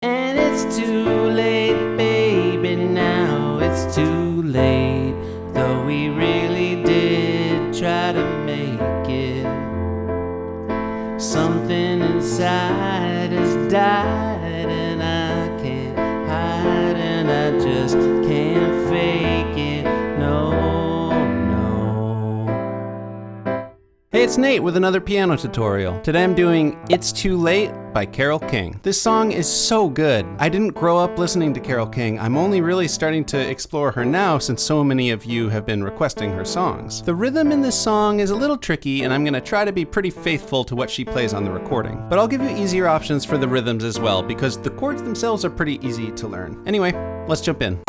And it's too late, baby, now it's too late. Though we really did try to make it. Something inside has died and I can't hide and I just can't fake it, no, no. Hey, it's Nate with another piano tutorial. Today I'm doing It's Too Late by Carole King. This song is so good. I didn't grow up listening to Carole King. I'm only really starting to explore her now since so many of you have been requesting her songs. The rhythm in this song is a little tricky and I'm gonna try to be pretty faithful to what she plays on the recording. But I'll give you easier options for the rhythms as well because the chords themselves are pretty easy to learn. Anyway, let's jump in.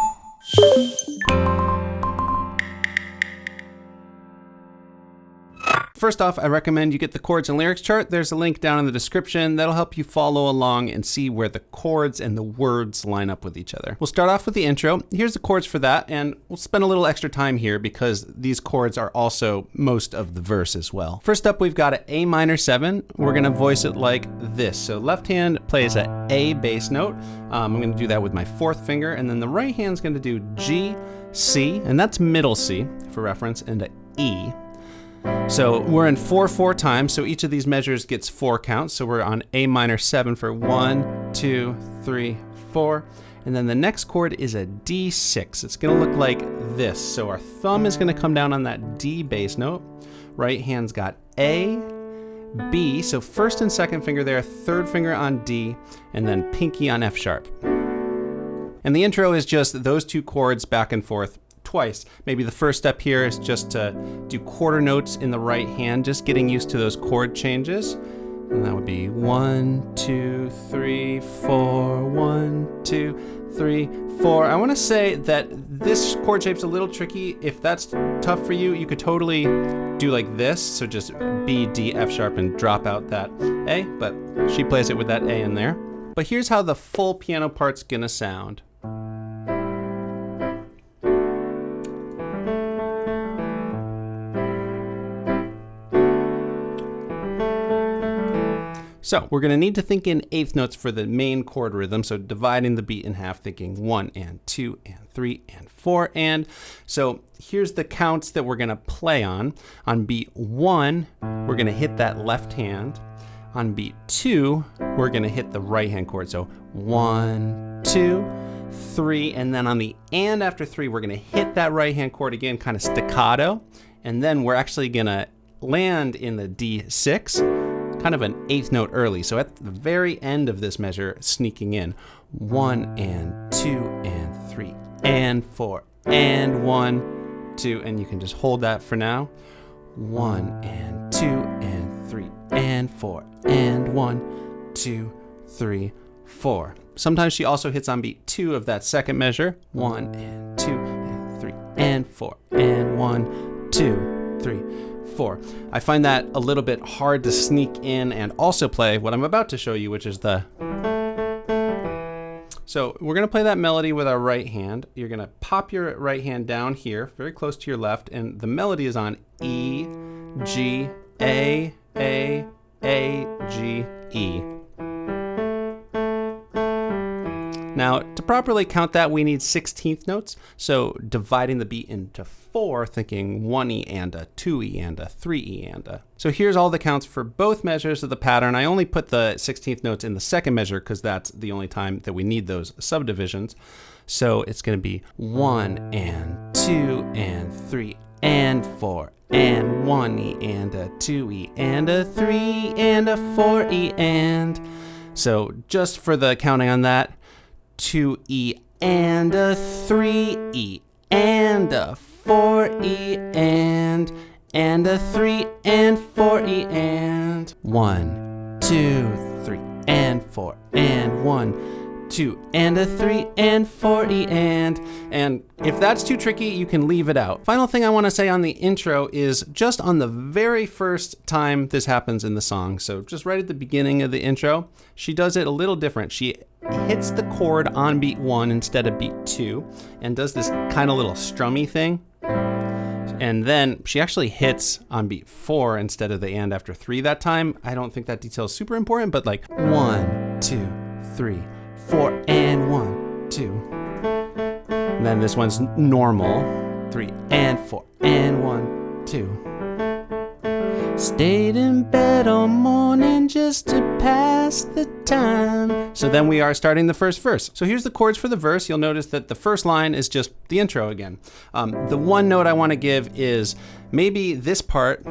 First off, I recommend you get the chords and lyrics chart. There's a link down in the description that'll help you follow along and see where the chords and the words line up with each other. We'll start off with the intro. Here's the chords for that, and we'll spend a little extra time here because these chords are also most of the verse as well. First up, we've got an A minor 7. We're gonna voice it like this. So left hand plays an A bass note. I'm gonna do that with my 4th finger, and then the right hand's gonna do G, C, and that's middle C for reference, and an E. So we're in 4/4 time, so each of these measures gets 4 counts. So we're on A minor 7 for 1, 2, 3, 4. And then the next chord is a D6. It's gonna look like this. So our thumb is gonna come down on that D bass note. Right hand's got A, B, so 1st and 2nd finger there, 3rd finger on D, and then pinky on F sharp. And the intro is just those 2 chords back and forth twice. Maybe the first step here is just to do quarter notes in the right hand, just getting used to those chord changes. And that would be 1, 2, 3, 4, 1, 2, 3, 4. I want to say that this chord shape's a little tricky. If that's tough for you, you could totally do like this. So just B, D, F sharp and drop out that A, but she plays it with that A in there. But here's how the full piano part's gonna sound. So we're gonna need to think in 1/8 notes for the main chord rhythm. So dividing the beat in half, thinking 1 and 2 and 3 and 4 and. So here's the counts that we're gonna play on. On beat 1, we're gonna hit that left hand. On beat 2, we're gonna hit the right hand chord. So 1, 2, 3, and then on the and after 3, we're gonna hit that right hand chord again, kind of staccato. And then we're actually gonna land in the D6. Kind of an 1/8 note early. So at the very end of this measure, sneaking in 1 and 2 and 3 and 4 and 1, 2, and you can just hold that for now. 1 and 2 and 3 and 4 and 1, 2, 3, 4. Sometimes she also hits on beat 2 of that second measure. 1 and 2 and 3 and 4 and 1, 2, 3, 4. I find that a little bit hard to sneak in and also play what I'm about to show you, which is the. So we're gonna play that melody with our right hand. You're gonna pop your right hand down here, very close to your left, and the melody is on E, G, A, G, E. Now, to properly count that, we need 16th notes. So dividing the beat into 4, thinking 1E and a 2E and a 3E and a. So here's all the counts for both measures of the pattern. I only put the 16th notes in the second measure because that's the only time that we need those subdivisions. So it's gonna be 1 and 2 and 3 and 4 and 1E and a 2E and a 3 and a 4E and. So just for the counting on that, 2E and a 3E and a 4E and a 3 and 4E and 1, 2, 3 and 4 and 1, 2 and a 3 and 4E and if that's too tricky, you can leave it out. Final thing I want to say on the intro is just on the very first time this happens in the song. So just right at the beginning of the intro, she does it a little different. She hits the chord on beat 1 instead of beat 2 and does this kind of little strummy thing. And then she actually hits on beat 4 instead of the and after 3 that time. I don't think that detail is super important, but like 1, 2, 3, 4, and 1, 2. And then this one's normal. 3, and 4, and 1, 2. Stayed in bed all morning just to pass the time. So then we are starting the first verse. So here's the chords for the verse. You'll notice that the first line is just the intro again. The one note I want to give is maybe this part.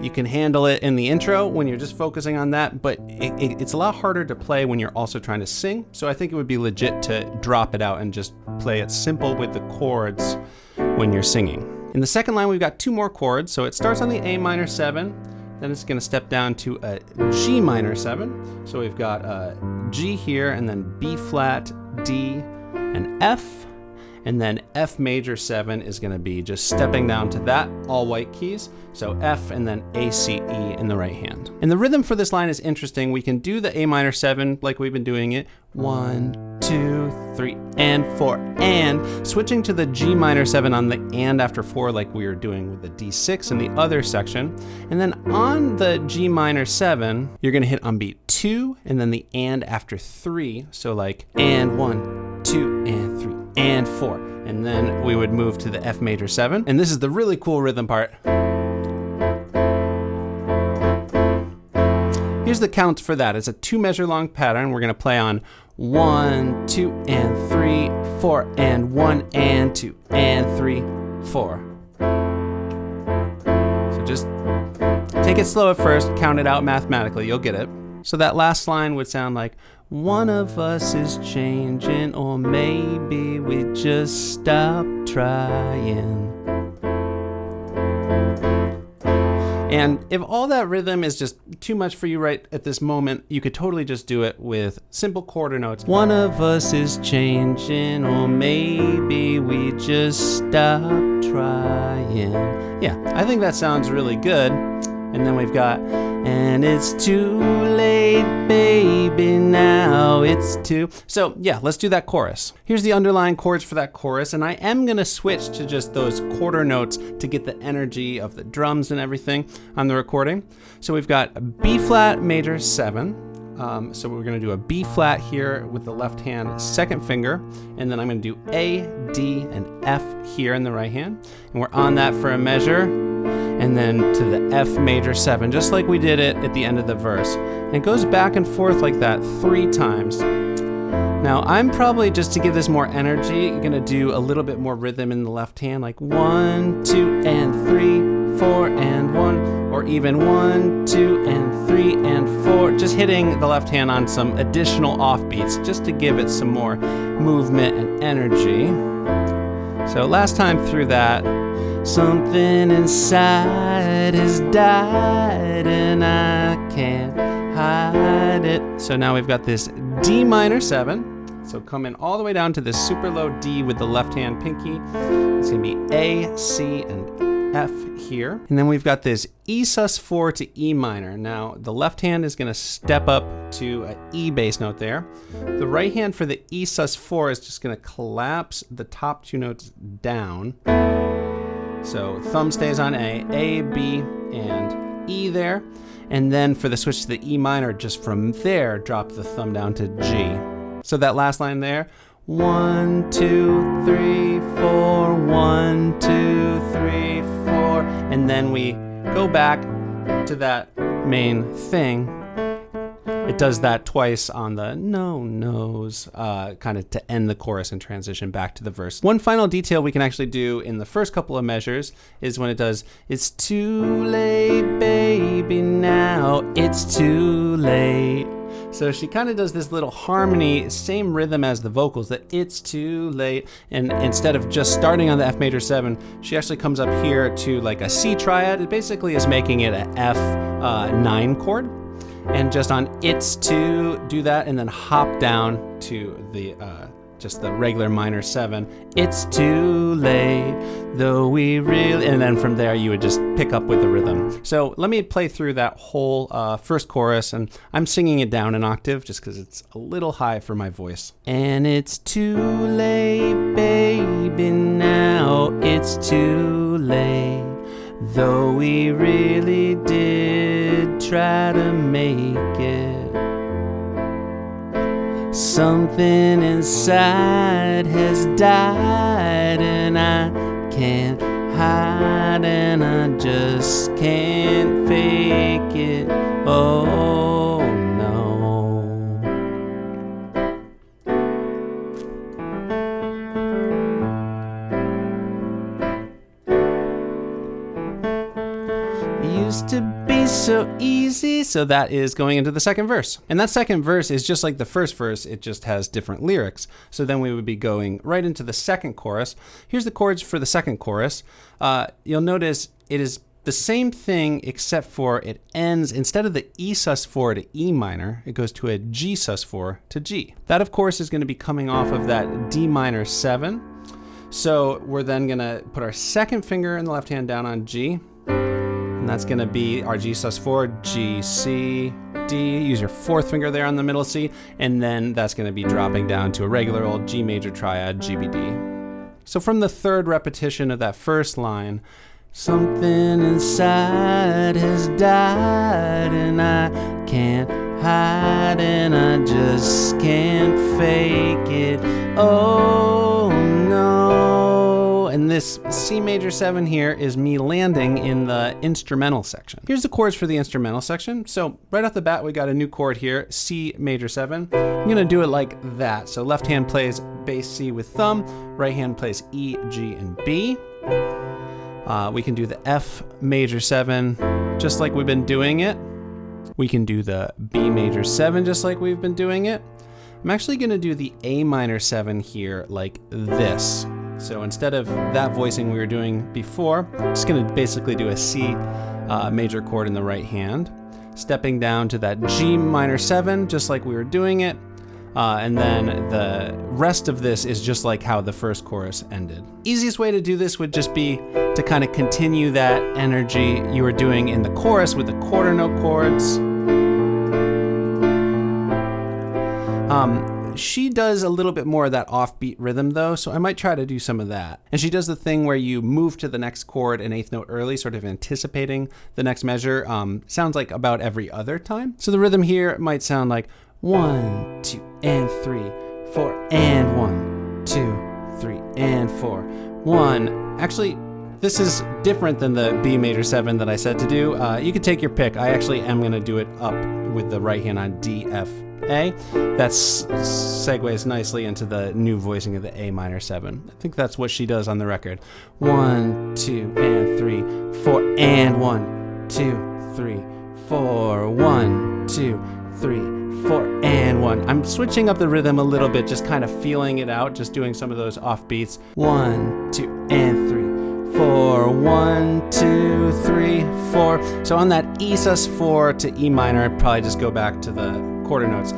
You can handle it in the intro when you're just focusing on that, but it's a lot harder to play when you're also trying to sing. So I think it would be legit to drop it out and just play it simple with the chords when you're singing. In the second line, we've got 2 more chords. So it starts on the A minor 7, then it's gonna step down to a G minor 7. So we've got a G here, and then B flat, D, and F. And then F major 7 is gonna be just stepping down to that, all white keys. So F and then A, C, E in the right hand. And the rhythm for this line is interesting. We can do the A minor 7 like we've been doing it. 1, 2, 3, and 4, and switching to the G minor 7 on the and after 4 like we were doing with the D6 in the other section. And then on the G minor 7, you're gonna hit on beat 2 and then the and after 3. So like and 1, 2, and 3, and 4. And then we would move to the F major 7. And this is the really cool rhythm part. Here's the count for that. It's a 2 measure long pattern. We're gonna play on 1, 2, and 3, 4, and 1, and 2, and 3, 4. So just take it slow at first, count it out mathematically, you'll get it. So that last line would sound like, one of us is changing, or maybe we just stopped trying. And if all that rhythm is just too much for you right at this moment, you could totally just do it with simple quarter notes. One of us is changing, or maybe we just stopped trying. Yeah, I think that sounds really good. And then we've got, and it's too late, baby, now it's too. So yeah, let's do that chorus. Here's the underlying chords for that chorus, and I am gonna switch to just those quarter notes to get the energy of the drums and everything on the recording. So we've got B flat major 7. So we're gonna do a B flat here with the left hand second finger, and then I'm gonna do A, D, and F here in the right hand. And we're on that for a measure, and then to the F major 7, just like we did it at the end of the verse. And it goes back and forth like that 3 times. Now I'm probably, just to give this more energy, gonna do a little bit more rhythm in the left hand, like 1, 2, and 3, 4, and 1, or even 1, 2, and 3, and 4, just hitting the left hand on some additional offbeats, just to give it some more movement and energy. So last time through that, something inside has died and I can't hide it. So now we've got this D minor 7. So coming all the way down to this super low D with the left hand pinky. It's gonna be A, C, and F here. And then we've got this E sus4 to E minor. Now the left hand is gonna step up to an E bass note there. The right hand for the E sus4 is just gonna collapse the top 2 notes down. So thumb stays on A, B, and E there. And then for the switch to the E minor, just from there, drop the thumb down to G. So that last line there, 1, 2, 3, 4, 1, 2, 3, 4, and then we go back to that main thing. It does that twice on the no-nos, kind of to end the chorus and transition back to the verse. One final detail we can actually do in the first couple of measures is when it does, it's too late, baby, now it's too late. So she kind of does this little harmony, same rhythm as the vocals, that it's too late. And instead of just starting on the F major 7, she actually comes up here to like a C triad. It basically is making it an F9 chord. And just on it's to do that, and then hop down to the just the regular minor 7. It's too late, though we really, and then from there you would just pick up with the rhythm. So let me play through that whole first chorus, and I'm singing it down an octave just because it's a little high for my voice. And it's too late, baby, now it's too late, though we really did try to make it. Something inside has died, and I can't hide, and I just can't fake it. Oh no. It used to be so easy. So that is going into the second verse. And that second verse is just like the first verse, it just has different lyrics. So then we would be going right into the second chorus. Here's the chords for the second chorus. You'll notice it is the same thing except for it ends, instead of the E sus4 to E minor, it goes to a G sus4 to G. That of course is going to be coming off of that D minor 7. So we're then going to put our second finger in the left hand down on G. And that's going to be our G sus4, G, C, D. Use your fourth finger there on the middle C. And then that's going to be dropping down to a regular old G major triad, GBD. So from the third repetition of that first line, something inside has died, and I can't hide, and I just can't fake it. Oh no. And this C major 7 here is me landing in the instrumental section. Here's the chords for the instrumental section. So right off the bat, we got a new chord here, C major 7. I'm gonna do it like that. So left hand plays bass C with thumb, right hand plays E, G, and B. We can do the F major 7 just like we've been doing it. We can do the B major 7 just like we've been doing it. I'm actually gonna do the A minor 7 here like this. So instead of that voicing we were doing before, I'm just gonna basically do a C major chord in the right hand, stepping down to that G minor 7 just like we were doing it. And then the rest of this is just like how the first chorus ended. Easiest way to do this would just be to kind of continue that energy you were doing in the chorus with the quarter note chords. She does a little bit more of that offbeat rhythm though, so I might try to do some of that. And she does the thing where you move to the next chord an eighth note early, sort of anticipating the next measure. Sounds like about every other time. So the rhythm here might sound like 1, 2, and 3, 4, and 1, 2, 3, and 4, 1. Actually, this is different than the B major 7 that I said to do. You could take your pick. I actually am gonna do it up with the right hand on D, F, A. That segues nicely into the new voicing of the A minor 7. I think that's what she does on the record. 1, 2, and 3, 4, and 1, 2, 3, 4, 1, 2, 3, 4, and 1. I'm switching up the rhythm a little bit, just kind of feeling it out, just doing some of those off beats. 1, 2, and 3, 4, 1, 2, 3, 4. So on that E sus4 to E minor, I'd probably just go back to the quarter notes.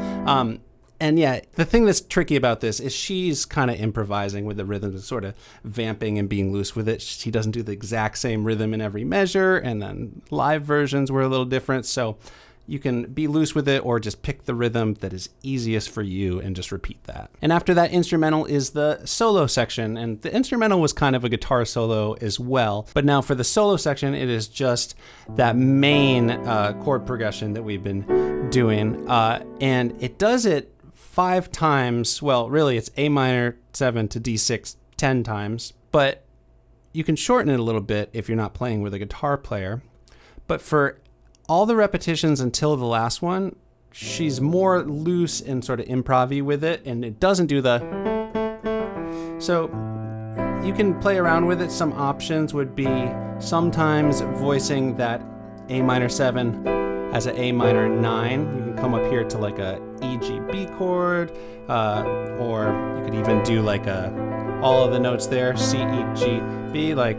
And yeah, the thing that's tricky about this is she's kind of improvising with the rhythm, sort of vamping and being loose with it. She doesn't do the exact same rhythm in every measure, and then live versions were a little different. So you can be loose with it or just pick the rhythm that is easiest for you and just repeat that. And after that instrumental is the solo section. And the instrumental was kind of a guitar solo as well. But now for the solo section, it is just that main chord progression that we've been doing. And it does it 5 times. Well, really it's A minor 7 to D6 10 times. But you can shorten it a little bit if you're not playing with a guitar player. But for all the repetitions until the last one, she's more loose and sort of improv-y with it, and it doesn't do the... So you can play around with it. Some options would be sometimes voicing that A minor 7 as an A minor 9. You can come up here to like a E, G, B chord, or you could even do like all of the notes there, C, E, G, B, like...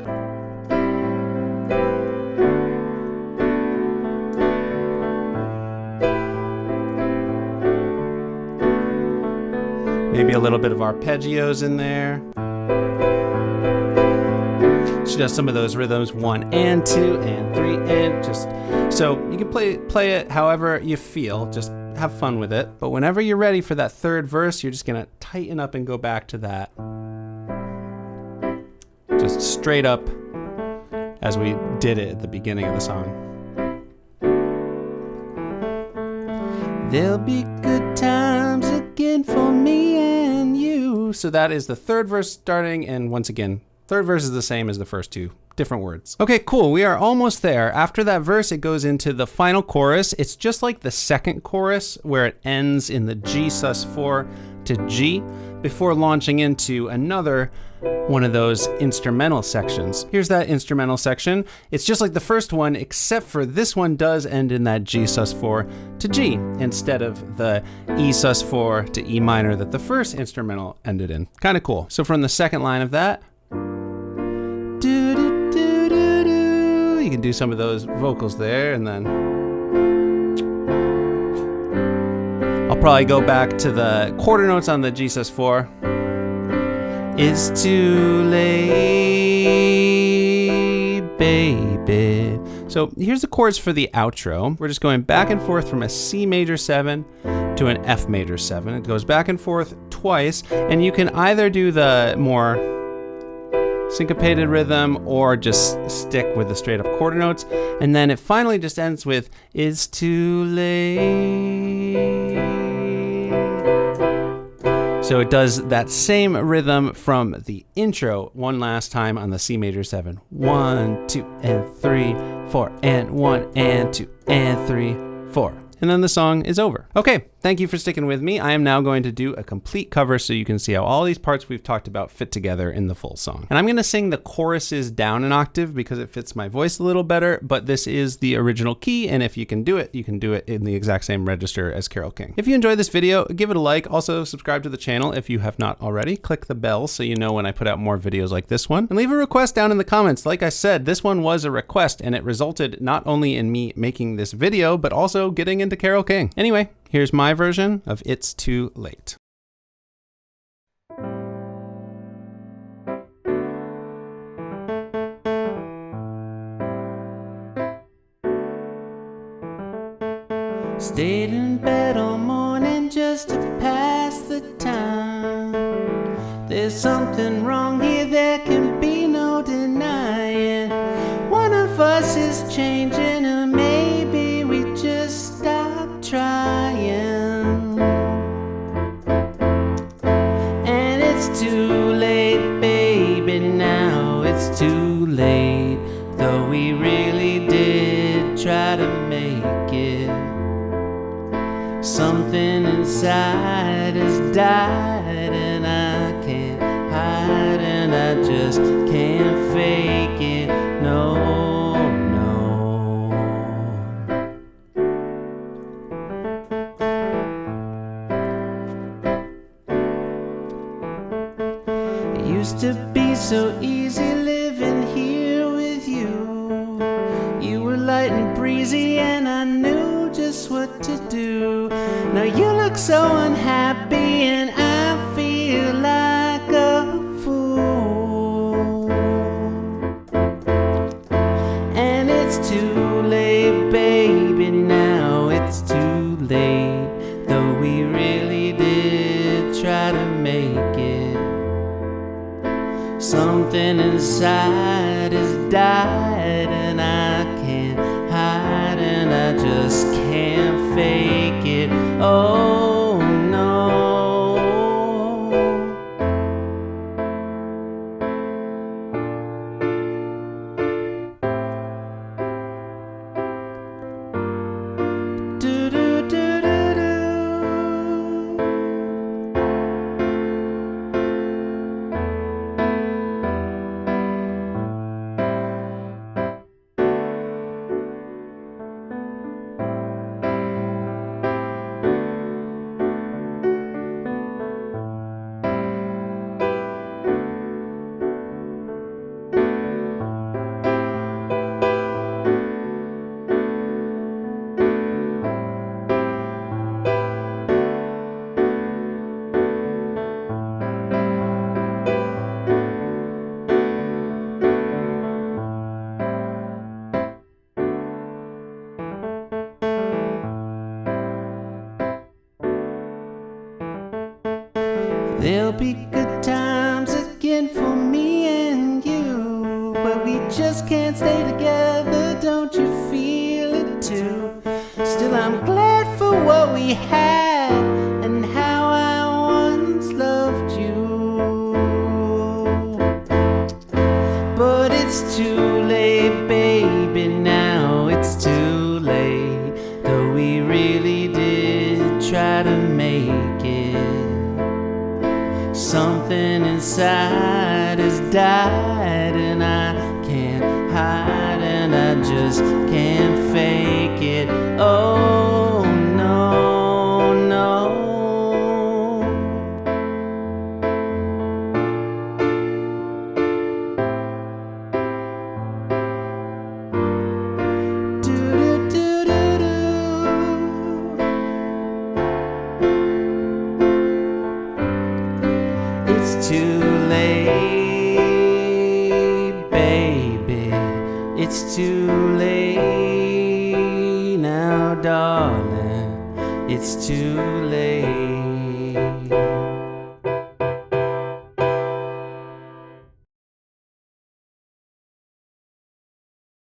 Maybe a little bit of arpeggios in there. She does some of those rhythms, 1 and 2 and 3 and just... So you can play it however you feel, just have fun with it. But whenever you're ready for that third verse, you're just gonna tighten up and go back to that. Just straight up as we did it at the beginning of the song. There'll be good times again. again for me and you. So that is the third verse starting, and once again, third verse is the same as the first two. Different words. Okay, cool. We are almost there. After that verse, it goes into the final chorus. It's just like the second chorus where it ends in the G sus4 to G before launching into another one of those instrumental sections. Here's that instrumental section. It's just like the first one, except for this one does end in that G sus4 to G instead of the E sus4 to E minor that the first instrumental ended in. Kind of cool. So from the second line of that, you can do some of those vocals there, and then I'll probably go back to the quarter notes on the G sus4. It's too late, baby. So here's the chords for the outro. We're just going back and forth from a C major 7 to an F major 7. It goes back and forth twice, and you can either do the more syncopated rhythm or just stick with the straight up quarter notes, and then it finally just ends with "It's too late." So it does that same rhythm from the intro one last time on the C major 7. 1, 2, and 3, 4, and 1, and 2, and 3, 4. And then the song is over. Okay, thank you for sticking with me. I am now going to do a complete cover so you can see how all these parts we've talked about fit together in the full song. And I'm gonna sing the choruses down an octave because it fits my voice a little better, but this is the original key, and if you can do it in the exact same register as Carole King. If you enjoyed this video, give it a like. Also, subscribe to the channel if you have not already. Click the bell so you know when I put out more videos like this one. And leave a request down in the comments. Like I said, this one was a request, and it resulted not only in me making this video, but also getting into Carole King. Anyway, here's my version of It's Too Late. Stayed in bed all morning just to pass the time. There's something wrong here, there can be no denying. One of us is changing, or maybe we just stop trying. And it's too late, baby, now it's too late. Though we really did try to make it, something inside has died, and I can't hide, and I just can't fake it, no, no. It used to be so easy living here with you. You were light and breezy, and I knew just what to do. Now you look so unhappy, and I feel like a fool. And it's too late, baby, now it's too late. Though we really did try to make it, something inside has died, and I can't hide, and I just can't fake it, oh no. Do do do do do. There'll be good times again for me and you, but we just can't stay together, don't you feel it too? Still I'm glad for what we had and how I Something inside has died, and I can't hide, and I just can't fake it. Oh no, no. It's too late, baby. It's too late now, darling. It's too late.